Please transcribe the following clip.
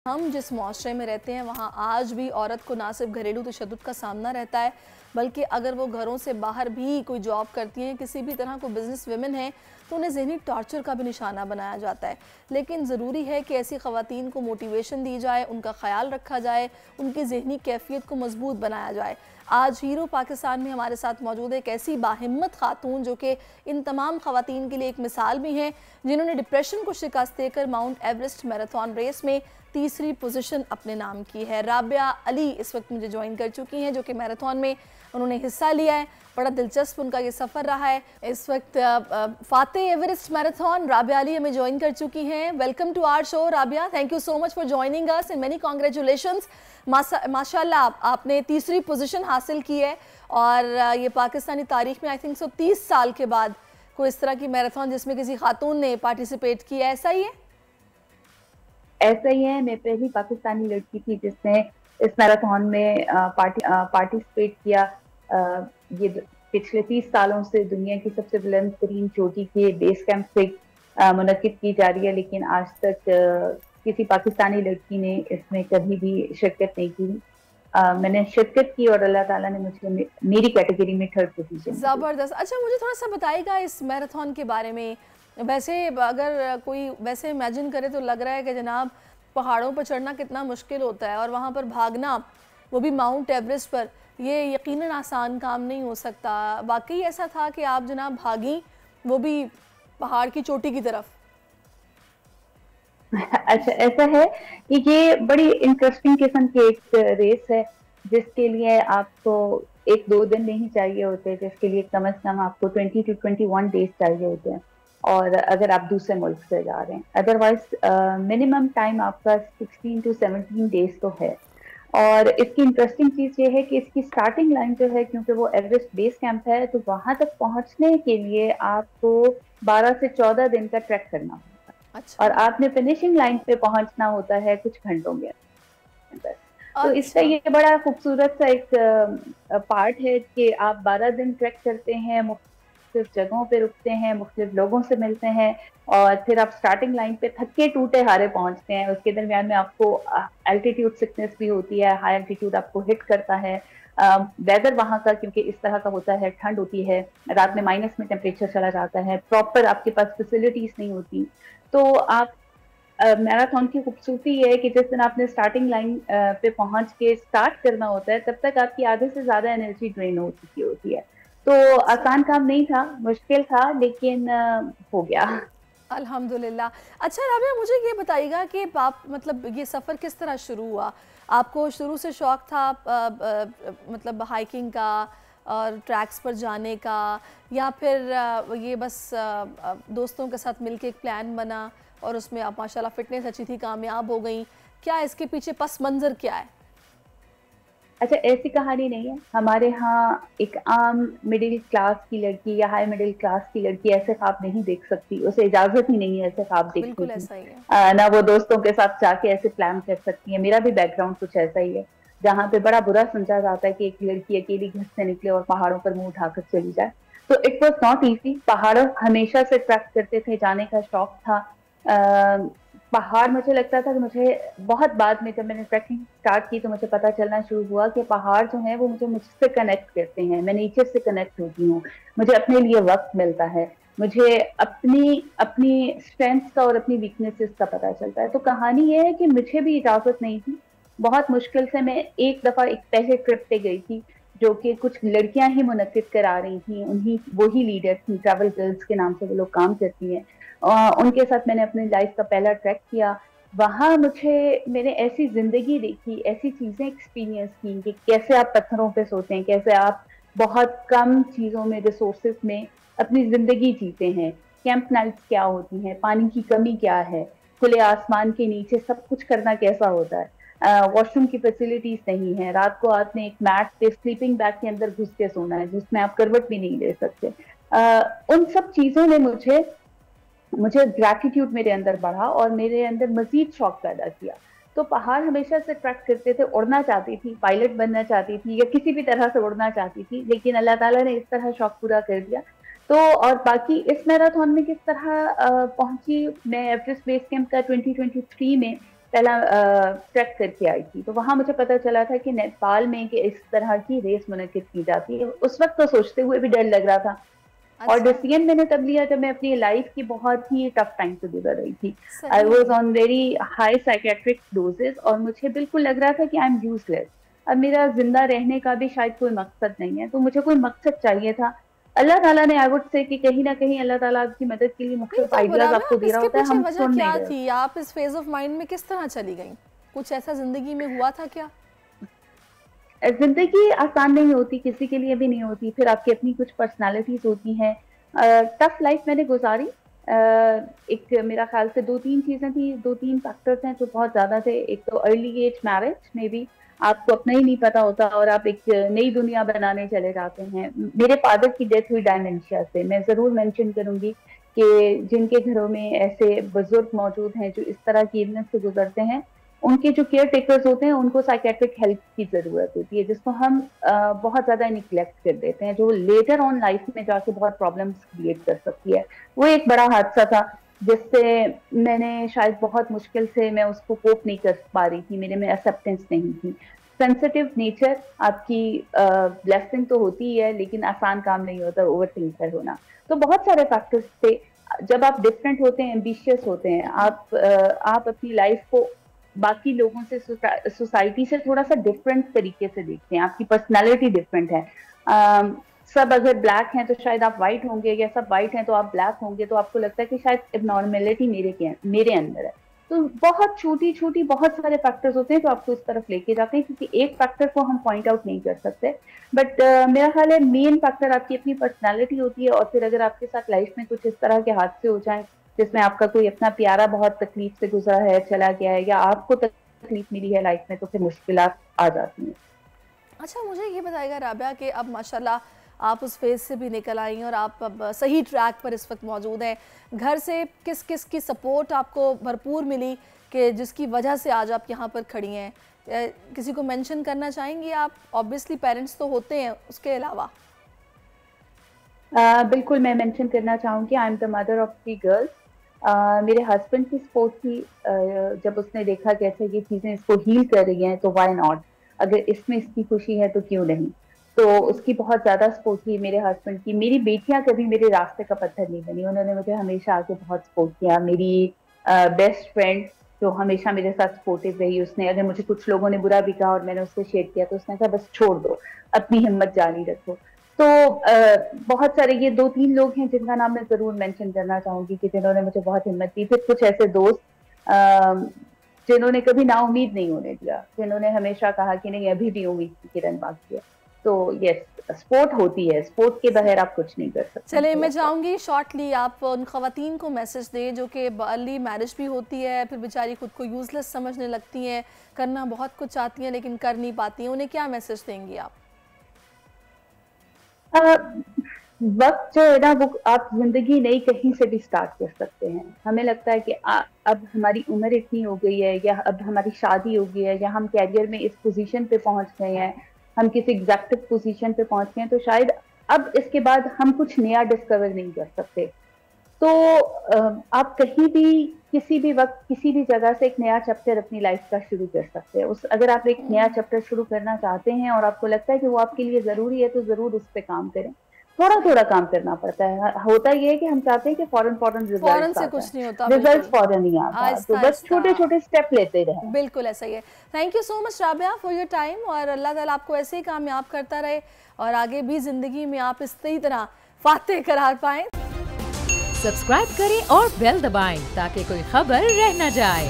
हम जिस मुआशरे में रहते हैं वहाँ आज भी औरत को ना सिर्फ घरेलू तशद्दुद का सामना रहता है, बल्कि अगर वो घरों से बाहर भी कोई जॉब करती हैं, किसी भी तरह को बिज़नेस वुमेन है, तो उन्हें ज़हनी टॉर्चर का भी निशाना बनाया जाता है। लेकिन ज़रूरी है कि ऐसी ख़वातीन को मोटिवेशन दी जाए, उनका ख्याल रखा जाए, उनकी ज़हनी कैफियत को मजबूत बनाया जाए। आज हीरो पाकिस्तान में हमारे साथ मौजूद है एक ऐसी बाहिम्मत खातून जो कि इन तमाम ख़वातीन के लिए एक मिसाल भी हैं, जिन्होंने डिप्रेशन को शिकस्त देकर माउंट एवरेस्ट मैराथन रेस में तीसरी पोजीशन अपने नाम की है। राबिया अली इस वक्त मुझे ज्वाइन कर चुकी हैं, जो कि मैराथन में उन्होंने हिस्सा लिया है। बड़ा दिलचस्प उनका ये सफ़र रहा है। इस वक्त फातेह एवरेस्ट मैराथन राबिया अली हमें ज्वाइन कर चुकी हैं। Welcome to our show Rabia, thank you so much for joining us and many congratulations. माशाल्लाह आपने तीसरी पोजीशन हासिल की है और ये पाकिस्तानी तारीख में आई थिंक 30 साल के बाद कोई इस तरह की मैराथन जिसमें किसी खातून ने पार्टिसिपेट किया, ऐसा ही है? ऐसा ही है। मैं पहली पाकिस्तानी लड़की थी जिसने इस मैराथन में पार्टिसिपेट किया। ये पिछले 30 सालों से दुनिया की सबसे बुलंद तरीन चोटी के बेस कैंप से मुनक्किद की जा रही है, लेकिन आज तक किसी पाकिस्तानी लड़की ने इसमें कभी भी शिरकत नहीं की। मैंने शिरकत की और अल्लाह ताला ने मुझे मेरी कैटेगरी में 3rd पोजीशन। ज़बरदस्त। अच्छा, मुझे थोड़ा सा बताइएगा इस मैराथन के बारे में। वैसे अगर कोई वैसे इमेजिन करे तो लग रहा है कि जनाब पहाड़ों पर चढ़ना कितना मुश्किल होता है और वहाँ पर भागना, वो भी माउंट एवरेस्ट पर, ये यकीनन आसान काम नहीं हो सकता। वाकई ऐसा था कि आप जनाब भागी, वो भी पहाड़ की चोटी की तरफ? अच्छा, ऐसा है कि ये बड़ी इंटरेस्टिंग किस्म की एक रेस है जिसके लिए आपको 1-2 दिन नहीं चाहिए होते, जिसके लिए कम से कम आपको 20 to 21 डेज चाहिए होते हैं, और अगर आप दूसरे मुल्क से जा रहे हैं। अदरवाइज मिनिमम टाइम आपका 16 to 17 डेज तो है। और इसकी इंटरेस्टिंग चीज ये है कि इसकी स्टार्टिंग लाइन जो है, क्योंकि वो एवरेस्ट बेस कैंप है, तो वहां तक पहुंचने के लिए आपको 12 से 14 दिन का ट्रैक करना होता है। अच्छा। और आपने फिनिशिंग लाइन पे पहुंचना होता है कुछ घंटों के अंदर। तो इसका ये बड़ा खूबसूरत सा एक पार्ट है कि आप 12 दिन ट्रैक करते हैं, मुख्तलिफ जगहों पे रुकते हैं, मुख्तलिफ लोगों से मिलते हैं, और फिर आप स्टार्टिंग लाइन पे थके टूटे हारे पहुंचते हैं। उसके दरमियान में आपको एल्टीट्यूड सिकनेस भी होती है, हाई एल्टीट्यूड आपको हिट करता है। वेदर वहाँ का क्योंकि इस तरह का होता है, ठंड होती है, रात में माइनस में टेम्परेचर चला जाता है, प्रॉपर आपके पास फैसिलिटीज नहीं होती। तो आप मैराथन की खूबसूरती है कि जिस दिन आपने स्टार्टिंग लाइन पे पहुंच के स्टार्ट करना होता है, तब तक आपकी आधे से ज्यादा एनर्जी ड्रेन हो चुकी होती है। तो आसान काम नहीं था, मुश्किल था, लेकिन हो गया। अल्हम्दुलिल्लाह। अच्छा राबिया, मुझे ये बताइएगा कि आप मतलब ये सफ़र किस तरह शुरू हुआ? आपको शुरू से शौक़ था मतलब हाइकिंग का और ट्रैक्स पर जाने का, या फिर ये बस दोस्तों के साथ मिलके एक प्लान बना और उसमें आप माशाल्लाह फ़िटनेस अच्छी थी, कामयाब हो गई? क्या इसके पीछे पस मंज़र क्या है? अच्छा, ऐसी कहानी नहीं है। हमारे यहाँ एक आम मिडिल क्लास की लड़की या हाई मिडिल क्लास की लड़की ऐसे ख्वाब नहीं देख सकती, उसे इजाजत ही नहीं है ऐसे ख्वाब देखने बिल्कुल की। ऐसा ही है। ना वो दोस्तों के साथ जाके ऐसे प्लान कर सकती है। मेरा भी बैकग्राउंड कुछ ऐसा ही है, जहाँ पे बड़ा बुरा समझा जाता है कि एक लड़की अकेली घर से निकले और पहाड़ों पर मुंह उठाकर चली जाए। तो इट वॉज नॉट ईजी। पहाड़ों हमेशा से ट्रैक करते थे, जाने का शौक था। पहाड़ मुझे लगता था कि मुझे बहुत बाद में जब मैंने ट्रैकिंग स्टार्ट की तो मुझे पता चलना शुरू हुआ कि पहाड़ जो है वो मुझसे कनेक्ट करते हैं। मैं नेचर से कनेक्ट होती हूँ, मुझे अपने लिए वक्त मिलता है, मुझे अपनी अपनी स्ट्रेंथ्स का और अपनी वीकनेसेस का पता चलता है। तो कहानी ये है कि मुझे भी इजाजत नहीं थी। बहुत मुश्किल से मैं एक दफा एक पहले ट्रिप पे गई थी, जो कि कुछ लड़कियां ही मुनक्किद करा रही थी। उन्हीं वो ही लीडर थी, ट्रैवल गर्ल्स के नाम से वो लोग काम करती हैं। उनके साथ मैंने अपनी लाइफ का पहला ट्रैक किया। वहां मैंने ऐसी जिंदगी देखी, ऐसी चीजें एक्सपीरियंस की कि कैसे आप पत्थरों पे सोते हैं, कैसे आप बहुत कम चीजों में, रिसोर्सेज में अपनी जिंदगी जीते हैं। कैंप नाइट्स क्या होती हैं, पानी की कमी क्या है, खुले आसमान के नीचे सब कुछ करना कैसा होता है। वॉशरूम की फैसिलिटीज नहीं है, रात को आपने एक मैट पे स्लीपिंग बैग के अंदर घुस के सोना है जिसमें आप करवट भी नहीं ले सकते। उन सब चीजों ने मुझे ग्रैटिट्यूड मेरे अंदर बढ़ा और मेरे अंदर मजीद शौक पैदा किया। तो पहाड़ हमेशा से ट्रैक करते थे, उड़ना चाहती थी, पायलट बनना चाहती थी या किसी भी तरह से उड़ना चाहती थी, लेकिन अल्लाह ताला ने इस तरह शौक पूरा कर दिया। तो और बाकी इस मैराथन में किस तरह पहुंची मैं एवरेस्ट बेस कैंप का 2023 में, पहला ट्रैक करके आई थी। तो वहां मुझे पता चला था कि नेपाल में कि इस तरह की रेस मुनक्किद की जाती है। उस वक्त तो सोचते हुए भी डर लग रहा था। और अच्छा, डिसीजन मैंने तब लिया जब मैं अपनी लाइफ की बहुत ही टफ टाइम से गुजर रही थी। आई सही वॉज में। On very high psychiatric doses और मुझे बिल्कुल लग रहा था कि आई एम यूजलेस। अब मेरा जिंदा रहने का भी शायद कोई मकसद नहीं है, तो मुझे कोई मकसद चाहिए था। अल्लाह ताला ने, आई वुड से, कि कहीं ना कहीं अल्लाह ताला आपकी मदद के लिए नहीं मुख्तलिफ तो आइडियाज राबिया, आपको आप दे रहा इसके होता है, पीछे हम वजह सुन नहीं क्या रहे। थी? आप इस फेज ऑफ माइंड में किस तरह चली गई? कुछ ऐसा जिंदगी में हुआ था क्या? जिंदगी आसान नहीं होती, किसी के लिए भी नहीं होती। फिर आपकी अपनी कुछ पर्सनालिटीज होती हैं। टफ लाइफ मैंने गुजारी। एक मेरा ख्याल से दो तीन चीजें थी, दो तीन फैक्टर्स हैं जो बहुत ज्यादा थे। एक तो अर्ली एज मैरिज में भी आपको अपना ही नहीं पता होता और आप एक नई दुनिया बनाने चले जाते हैं। मेरे फादर की डेथ हुई डायमेंशिया से। मैं जरूर मेंशन करूंगी कि जिनके घरों में ऐसे बुजुर्ग मौजूद हैं जो इस तरह की इलनेस से गुजरते हैं, उनके जो केयर टेकर्स होते हैं उनको साइकेट्रिक हेल्प की जरूरत होती है, जिसको हम बहुत ज्यादा निग्लेक्ट कर देते हैं, जो लेटर ऑन लाइफ में जाके बहुत प्रॉब्लम्स क्रिएट कर सकती है। वो एक बड़ा हादसा था जिससे मैंने शायद बहुत मुश्किल से, मैं उसको कोप नहीं कर पा रही थी, मेरे में एक्सेप्टेंस नहीं थी। सेंसिटिव नेचर आपकी ब्लेसिंग तो होती है, लेकिन आसान काम नहीं होता ओवर थिंकर होना। तो बहुत सारे फैक्टर्स थे। जब आप डिफरेंट होते हैं, एम्बिशियस होते हैं, आप अपनी लाइफ को बाकी लोगों से, सोसाइटी से थोड़ा सा डिफरेंट तरीके से देखते हैं, आपकी पर्सनालिटी डिफरेंट है। सब अगर ब्लैक हैं तो शायद आप वाइट होंगे, या सब वाइट हैं तो आप ब्लैक होंगे, तो आपको लगता है कि शायद एबनॉर्मेलिटी मेरे अंदर है। तो बहुत छोटी छोटी बहुत सारे फैक्टर्स होते हैं जो आपको इस तरफ लेके जाते हैं, क्योंकि एक फैक्टर को हम पॉइंट आउट नहीं कर सकते। बट मेरा ख्याल है मेन फैक्टर आपकी अपनी पर्सनालिटी होती है। और फिर अगर आपके साथ लाइफ में कुछ इस तरह के हादसे हो जाए जिसमें आपका कोई अपना प्यारा बहुत तकलीफ से गुजरा है, चला गया है, या आपको तकलीफ मिली है लाइफ में, तो फिर मुश्किलात आ जाती हैं। अच्छा, मुझे ये बताइएगा राबिया कि अब माशाल्लाह आप उस फेज़ से भी निकल आई हैं और आप अब सही ट्रैक पर इस वक्त मौजूद हैं। घर से किस किस की सपोर्ट आपको भरपूर मिली कि जिसकी वजह से आज आप यहाँ पर खड़ी हैं? किसी को मेंशन करना चाहेंगी आप? ऑब्वियसली पेरेंट्स तो होते हैं, उसके अलावा। बिल्कुल, मैं मेंशन करना चाहूँगी, I am the mother of 3 girls. मेरे हस्बैंड की सपोर्ट थी। जब उसने देखा कि अच्छा ये चीज़ें इसको हील कर रही हैं तो व्हाई नॉट, अगर इसमें इसकी खुशी है तो क्यों नहीं। तो उसकी बहुत ज़्यादा सपोर्ट थी मेरे हस्बैंड की। मेरी बेटियां कभी मेरे रास्ते का पत्थर नहीं बनी, उन्होंने मुझे हमेशा आके बहुत सपोर्ट किया। मेरी बेस्ट फ्रेंड जो हमेशा मेरे साथ सपोर्टिव रही, उसने, अगर मुझे कुछ लोगों ने बुरा भी कहा और मैंने उससे शेयर किया तो उसने कहा बस छोड़ दो, अपनी हिम्मत जारी रखो। तो बहुत सारे ये 2-3 लोग हैं जिनका नाम मैं जरूर मेंशन करना चाहूंगी कि जिन्होंने मुझे बहुत हिम्मत दी। फिर कुछ ऐसे दोस्त जिन्होंने कभी ना उम्मीद नहीं होने दिया, जिन्होंने हमेशा कहा कि नहीं अभी भी उम्मीद की किरण बाकी है। तो यस, स्पोर्ट होती है, स्पोर्ट के बगैर आप कुछ नहीं कर सकते। चले, मैं चाहूँगी शॉर्टली आप उन ख़वातीन को मैसेज दें जो कि अर्ली मैरिज भी होती है, फिर बेचारी खुद को यूज़लेस समझने लगती हैं, करना बहुत कुछ चाहती हैं लेकिन कर नहीं पाती हैं, उन्हें क्या मैसेज देंगी आप? वक्त जो है ना, वो आप जिंदगी नई कहीं से भी स्टार्ट कर सकते हैं। हमें लगता है कि अब हमारी उम्र इतनी हो गई है, या अब हमारी शादी हो गई है, या हम कैरियर में इस पोजीशन पे पहुंच गए हैं, हम किसी एग्जैक्टिव पोजीशन पे पहुंच गए हैं, तो शायद अब इसके बाद हम कुछ नया डिस्कवर नहीं कर सकते। तो आप कहीं भी किसी भी वक्त किसी भी जगह से एक नया चैप्टर अपनी लाइफ का शुरू कर सकते हैं। अगर आप एक नया चैप्टर शुरू करना चाहते हैं और आपको लगता है कि वो आपके लिए जरूरी है, तो जरूर उस पर काम करें। थोड़ा थोड़ा काम करना पड़ता है। होता ये है कि हम चाहते हैं कि फौरन फौरन से कुछ नहीं होता, रिजल्ट फौरन नहीं आता, तो बस छोटे छोटे स्टेप लेते रहें। बिल्कुल ऐसा ही है। Thank you so much Rabia for your time, और अल्लाह ताला आपको ऐसे ही कामयाब करता रहे और आगे भी जिंदगी में आप इसी तरह फातेह करार पाएं। सब्सक्राइब करें और बेल दबाएं ताकि कोई खबर रह न जाए।